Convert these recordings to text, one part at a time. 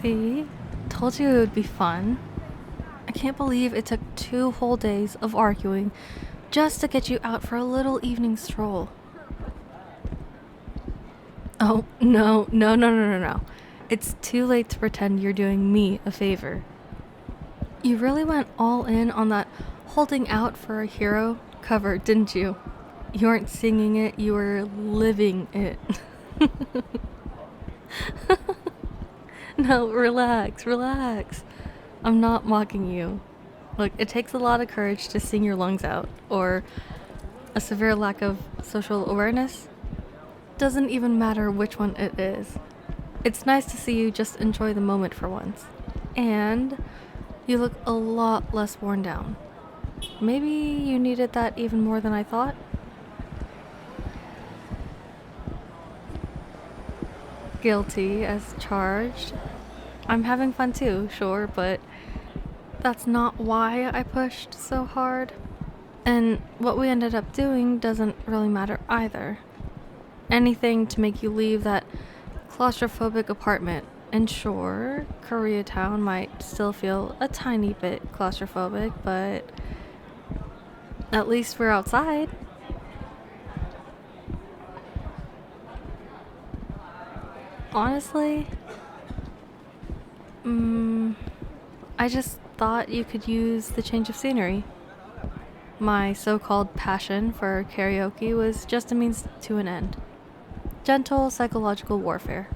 See? Told you it would be fun. I can't believe it took 2 whole days of arguing just to get you out for a little evening stroll. Oh, no. It's too late to pretend you're doing me a favor. You really went all in on that holding out for a hero cover, didn't you? You weren't singing it, you were living it. No, relax. I'm not mocking you. Look, it takes a lot of courage to sing your lungs out, or a severe lack of social awareness. Doesn't even matter which one it is. It's nice to see you just enjoy the moment for once. And you look a lot less worn down. Maybe you needed that even more than I thought? Guilty as charged. I'm having fun too, sure, but that's not why I pushed so hard. And what we ended up doing doesn't really matter either. Anything to make you leave that claustrophobic apartment. And sure, Koreatown might still feel a tiny bit claustrophobic, but at least we're outside. Honestly, I just thought you could use the change of scenery. My so-called passion for karaoke was just a means to an end. Gentle psychological warfare.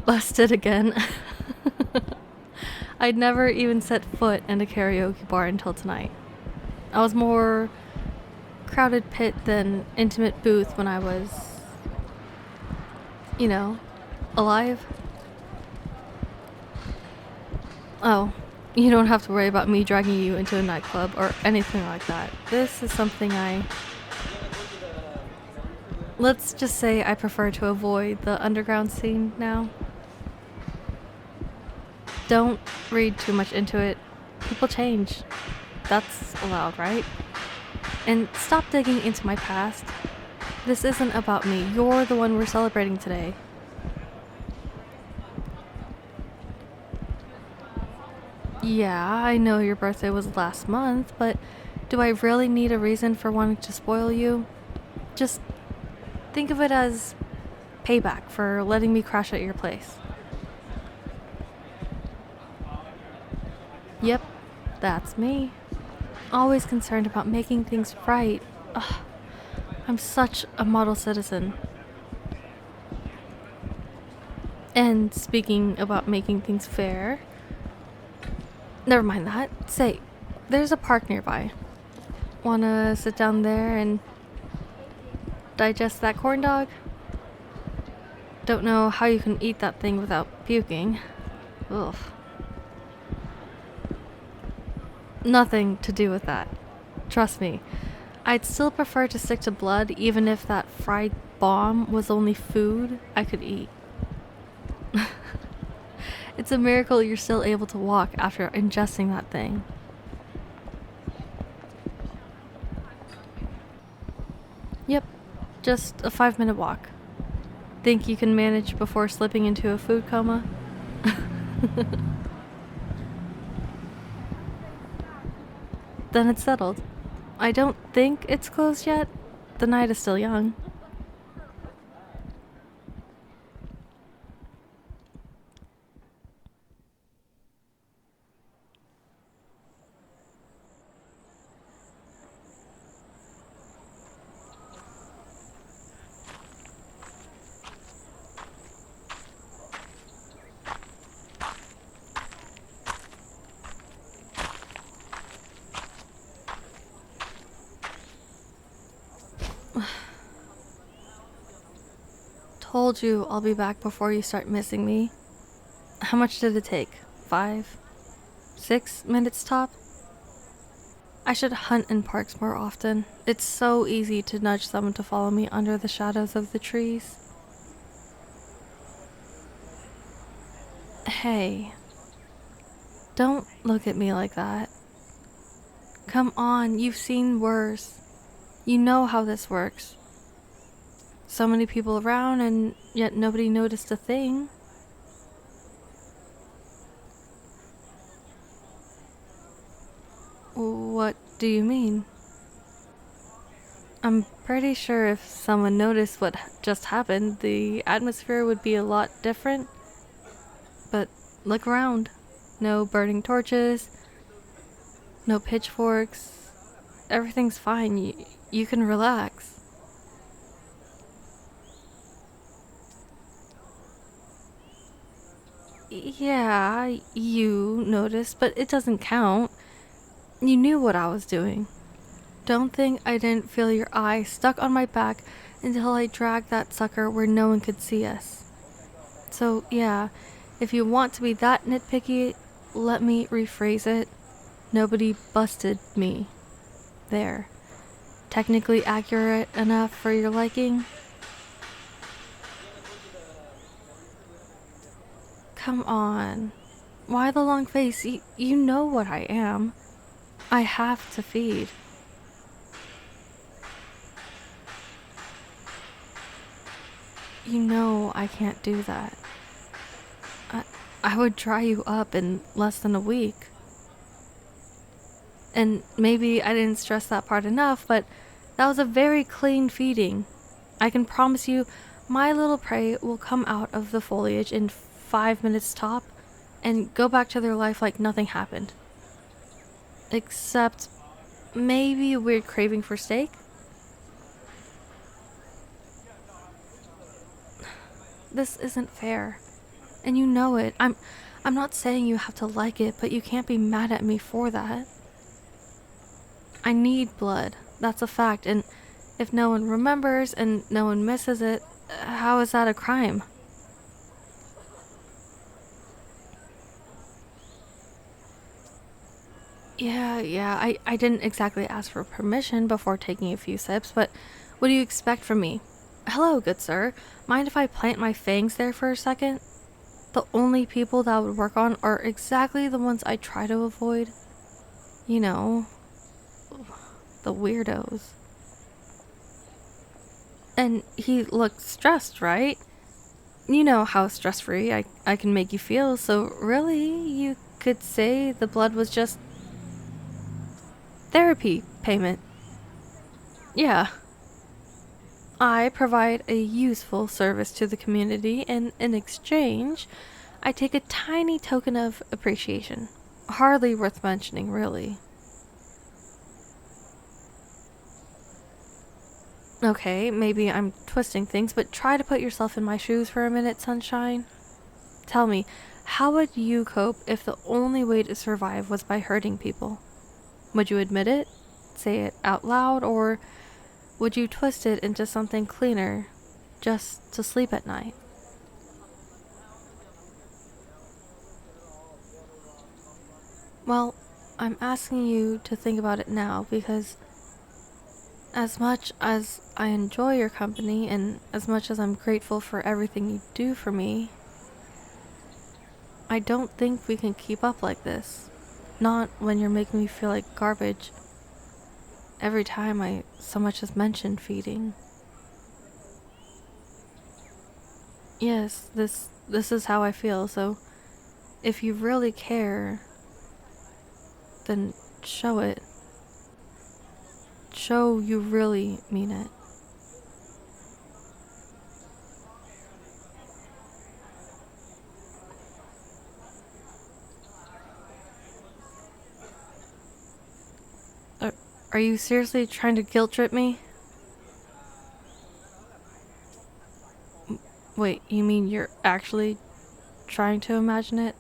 Busted again. I'd never even set foot in a karaoke bar until tonight. I was more crowded pit than intimate booth when I was, alive. Oh, you don't have to worry about me dragging you into a nightclub or anything like that. This is something let's just say I prefer to avoid the underground scene now. Don't read too much into it. People change. That's allowed, right? And stop digging into my past. This isn't about me. You're the one we're celebrating today. Yeah, I know your birthday was last month, but do I really need a reason for wanting to spoil you? Just think of it as payback for letting me crash at your place. Yep, that's me. Always concerned about making things right. Ugh, I'm such a model citizen. And speaking about making things fair, never mind that. Say, there's a park nearby. Wanna sit down there and digest that corn dog? Don't know how you can eat that thing without puking. Ugh. Nothing to do with that. Trust me. I'd still prefer to stick to blood even if that fried bomb was only food I could eat. It's a miracle you're still able to walk after ingesting that thing. Yep, just a 5-minute walk. Think you can manage before slipping into a food coma? Then it's settled. I don't think it's closed yet. The night is still young. Told you I'll be back before you start missing me. How much did it take? 5? 6 minutes top? I should hunt in parks more often. It's so easy to nudge someone to follow me under the shadows of the trees. Hey, don't look at me like that. Come on, you've seen worse. You know how this works. so many people around and yet nobody noticed a thing. What do you mean? I'm pretty sure if someone noticed what just happened, the atmosphere would be a lot different. But look around. No burning torches, no pitchforks. Everything's fine. You can relax. Yeah, you noticed, but it doesn't count. You knew what I was doing. Don't think I didn't feel your eye stuck on my back until I dragged that sucker where no one could see us. So yeah, if you want to be that nitpicky, let me rephrase it. Nobody busted me. There. Technically accurate enough for your liking? Come on. Why the long face? You know what I am. I have to feed. You know I can't do that. I would dry you up in less than a week. And maybe I didn't stress that part enough, but that was a very clean feeding. I can promise you my little prey will come out of the foliage in 5 minutes top and go back to their life like nothing happened. Except maybe a weird craving for steak? This isn't fair. And you know it. I'm not saying you have to like it, but you can't be mad at me for that. I need blood. That's a fact. And if no one remembers and no one misses it, how is that a crime? Yeah, I didn't exactly ask for permission before taking a few sips, but what do you expect from me? Hello, good sir. Mind if I plant my fangs there for a second? The only people that would work on are exactly the ones I try to avoid. You know, the weirdos. And he looked stressed, right? You know how stress-free I can make you feel, so really, you could say the blood was just therapy payment. Yeah. I provide a useful service to the community, and in exchange, I take a tiny token of appreciation. Hardly worth mentioning, really. Okay, maybe I'm twisting things, but try to put yourself in my shoes for a minute, sunshine. Tell me, how would you cope if the only way to survive was by hurting people? Would you admit it? Say it out loud? Or would you twist it into something cleaner, just to sleep at night? Well, I'm asking you to think about it now because as much as I enjoy your company and as much as I'm grateful for everything you do for me, I don't think we can keep up like this. Not when you're making me feel like garbage every time I so much as mention feeding. Yes, this is how I feel, so if you really care, then show it. Show you really mean it. Are you seriously trying to guilt trip me? Wait, you mean you're actually trying to imagine it?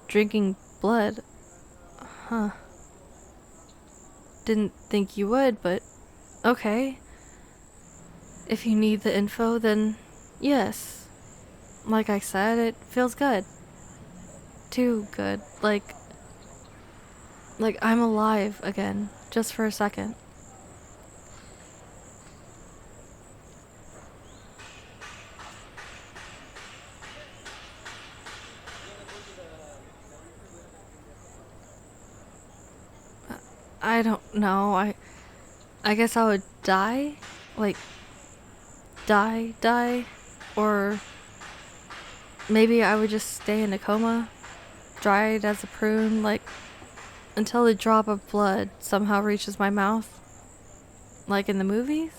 Drinking blood? Huh. Didn't think you would, but okay. If you need the info, then yes. Like I said, it feels good. Too good. Like I'm alive again, just for a second. I don't know. I guess I would die? Like, die, or maybe I would just stay in a coma, dried as a prune, like, until a drop of blood somehow reaches my mouth, like in the movies.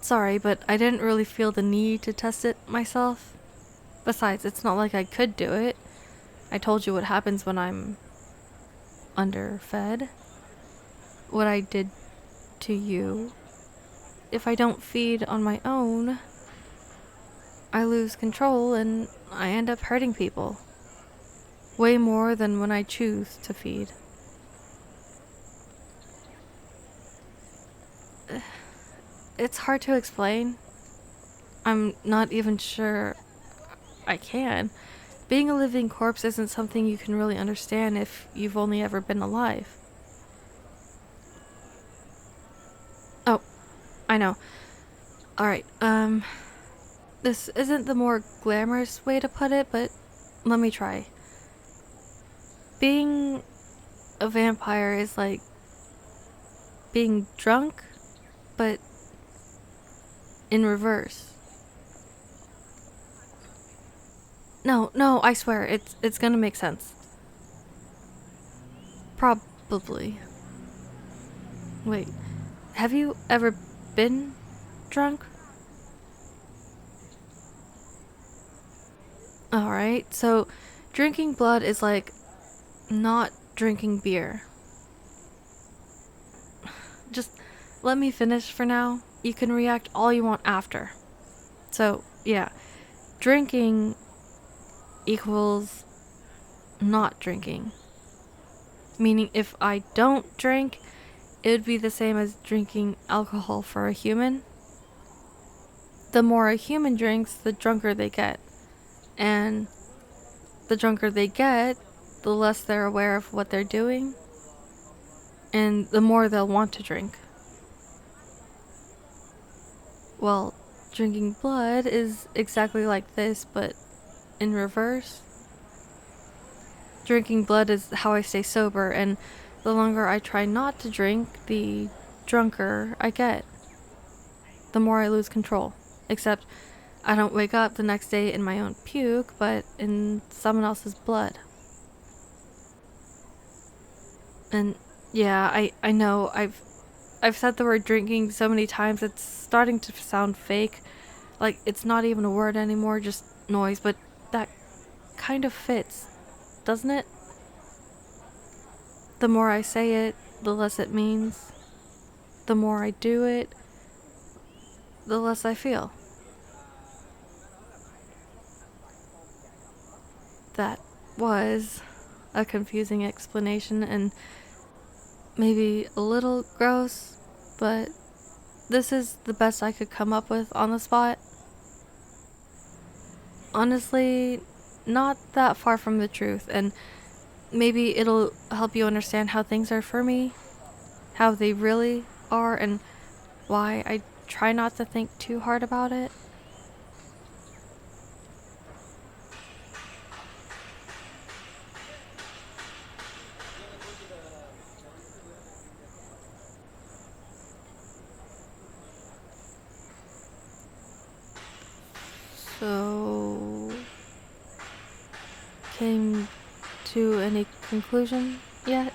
Sorry, but I didn't really feel the need to test it myself. Besides, it's not like I could do it. I told you what happens when I'm underfed. What I did to you. If I don't feed on my own, I lose control and I end up hurting people. Way more than when I choose to feed. It's hard to explain. I'm not even sure I can. Being a living corpse isn't something you can really understand if you've only ever been alive. Oh, I know. Alright, this isn't the more glamorous way to put it, but let me try. Being a vampire is like being drunk, but in reverse. No, I swear, it's gonna make sense. Probably. Wait, have you ever been drunk? Alright, so drinking blood is like not drinking beer. Just let me finish for now. You can react all you want after. So, yeah, drinking equals not drinking. Meaning if I don't drink, it would be the same as drinking alcohol for a human. The more a human drinks, the drunker they get. And the drunker they get, the less they're aware of what they're doing. And the more they'll want to drink. Well, drinking blood is exactly like this, but in reverse. Drinking blood is how I stay sober, and the longer I try not to drink, the drunker I get. The more I lose control. Except I don't wake up the next day in my own puke, but in someone else's blood. And yeah, I know, I've said the word drinking so many times, it's starting to sound fake. Like, it's not even a word anymore, just noise, but that kind of fits, doesn't it? The more I say it, the less it means. The more I do it, the less I feel. That was a confusing explanation and maybe a little gross, but this is the best I could come up with on the spot. Honestly, not that far from the truth, and maybe it'll help you understand how things are for me, how they really are, and why I try not to think too hard about it. So, came to any conclusion yet?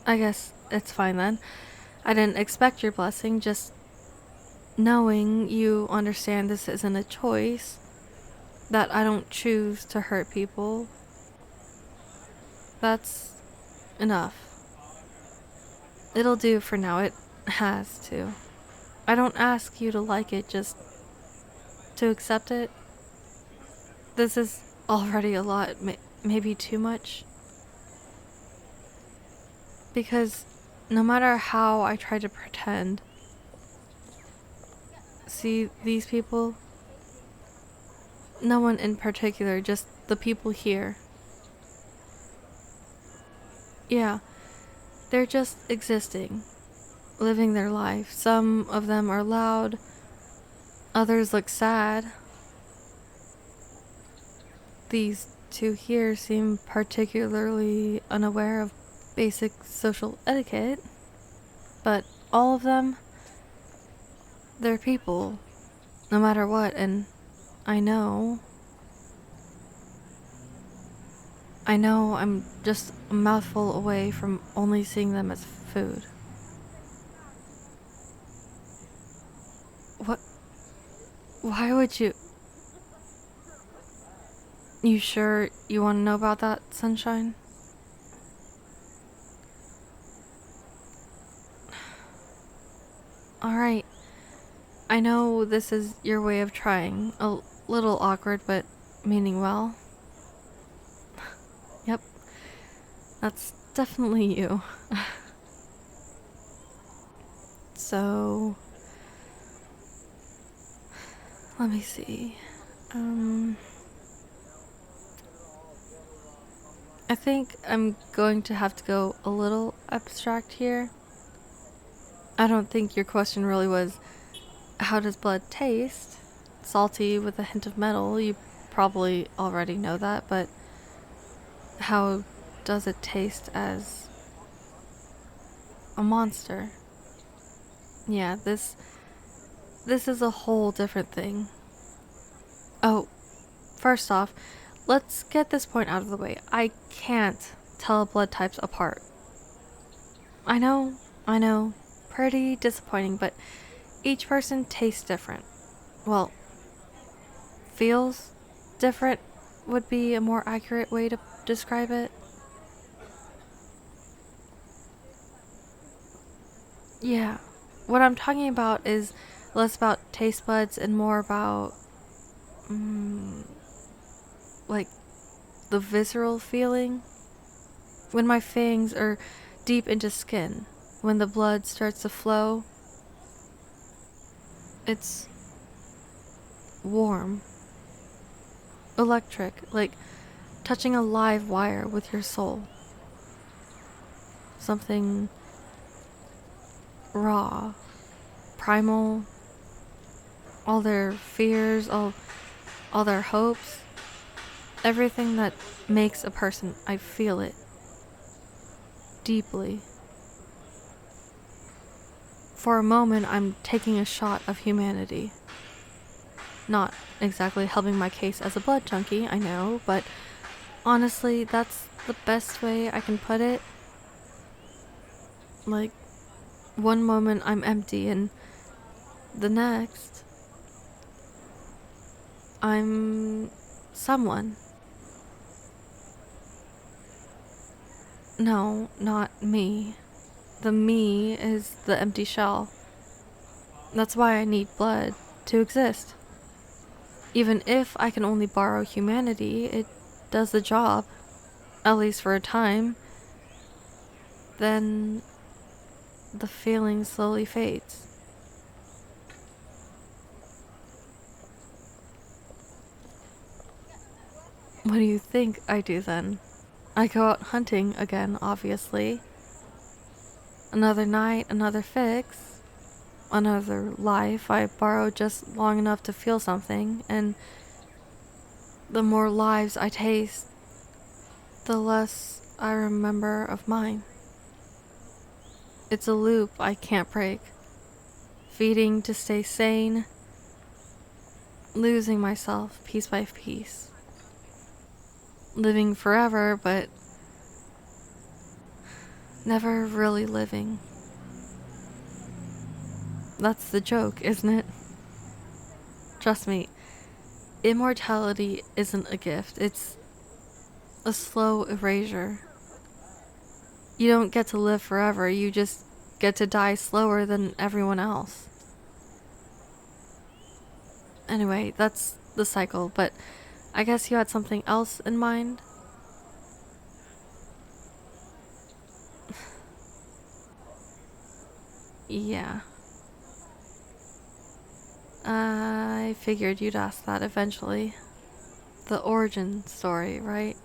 I guess it's fine then. I didn't expect your blessing, just knowing you understand this isn't a choice, that I don't choose to hurt people. That's enough. It'll do for now, it has to. I don't ask you to like it, just to accept it. This is already a lot, maybe too much. Because no matter how I try to pretend, see these people? No one in particular, just the people here. Yeah, they're just existing, living their life. Some of them are loud, others look sad. These two here seem particularly unaware of basic social etiquette, but all of them, they're people, no matter what, and I know I'm just a mouthful away from only seeing them as food. What? Why would you? You sure you want to know about that, Sunshine? Alright. I know this is your way of trying. A little awkward, but meaning well. Yep. That's definitely you. So, let me see. I think I'm going to have to go a little abstract here. I don't think your question really was, how does blood taste? Salty with a hint of metal, you probably already know that, but how does it taste as a monster? Yeah, this is a whole different thing. Oh, first off, let's get this point out of the way. I can't tell blood types apart. I know, pretty disappointing, but each person tastes different. Well, feels different would be a more accurate way to describe it. Yeah, what I'm talking about is less about taste buds and more about, like, the visceral feeling. When my fangs are deep into skin, when the blood starts to flow, it's warm, electric, like touching a live wire with your soul. Something raw, primal, all their fears, all their hopes, everything that makes a person. I feel it deeply. For a moment, I'm taking a shot of humanity. Not exactly helping my case as a blood junkie, I know, but honestly, that's the best way I can put it. Like, one moment I'm empty, and the next, I'm someone. No, not me. The me is the empty shell. That's why I need blood to exist. Even if I can only borrow humanity, it does the job, at least for a time. Then the feeling slowly fades. What do you think I do then? I go out hunting again, obviously. Another night, another fix, another life I borrow just long enough to feel something, and the more lives I taste, the less I remember of mine. It's a loop I can't break. Feeding to stay sane, losing myself piece by piece. Living forever, but never really living. That's the joke, isn't it? Trust me, immortality isn't a gift, it's a slow erasure. You don't get to live forever, you just get to die slower than everyone else. Anyway, that's the cycle, but I guess you had something else in mind? Yeah. I figured you'd ask that eventually. The origin story, right?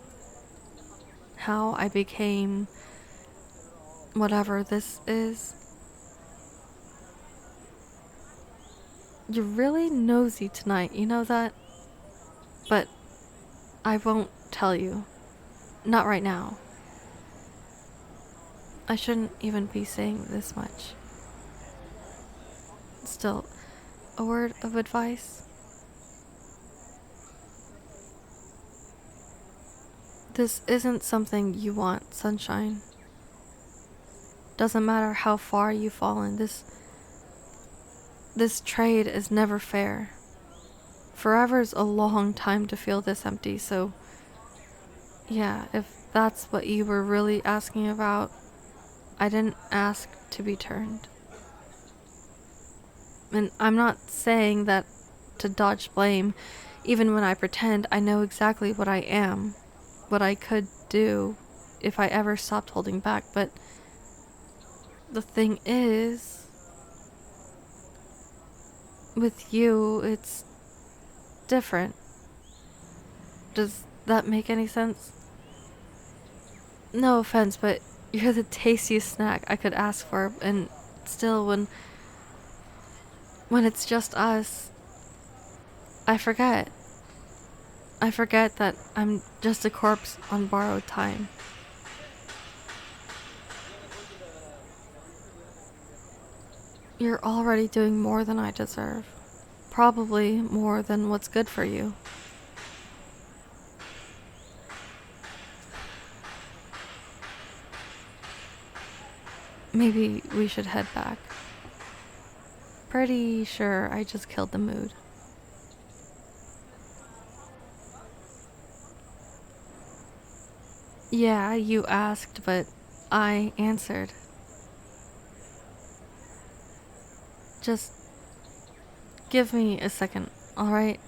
How I became whatever this is. You're really nosy tonight, you know that? But I won't tell you. Not right now. I shouldn't even be saying this much. Still, a word of advice. This isn't something you want, sunshine. Doesn't matter how far you've fallen, this trade is never fair. Forever's a long time to feel this empty, so yeah, if that's what you were really asking about, I didn't ask to be turned. And I'm not saying that to dodge blame, even when I pretend I know exactly what I am, what I could do if I ever stopped holding back, but the thing is, with you, it's different. Does that make any sense? No offense, but you're the tastiest snack I could ask for, and still, when it's just us, I forget. I forget that I'm just a corpse on borrowed time. You're already doing more than I deserve. Probably more than what's good for you. Maybe we should head back. Pretty sure I just killed the mood. Yeah, you asked, but I answered. Just give me a second, alright?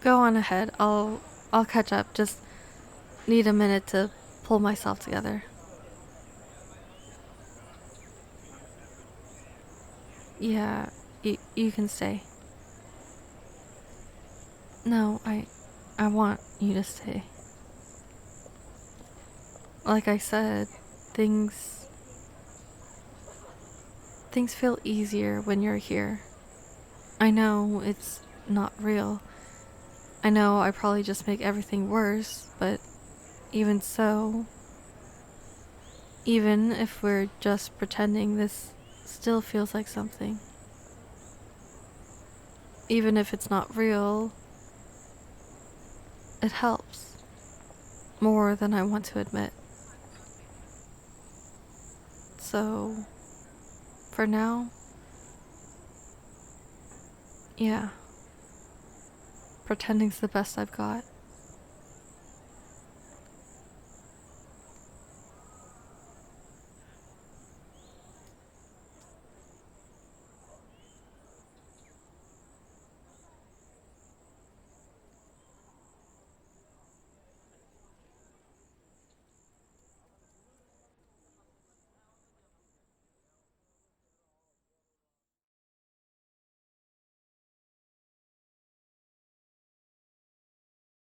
Go on ahead, I'll catch up, just need a minute to pull myself together. Yeah, you can stay. No, I want you to stay. Like I said, things feel easier when you're here. I know it's not real. I know I probably just make everything worse, but even so, even if we're just pretending, this still feels like something. Even if it's not real, it helps. More than I want to admit. So, for now, yeah, pretending's the best I've got.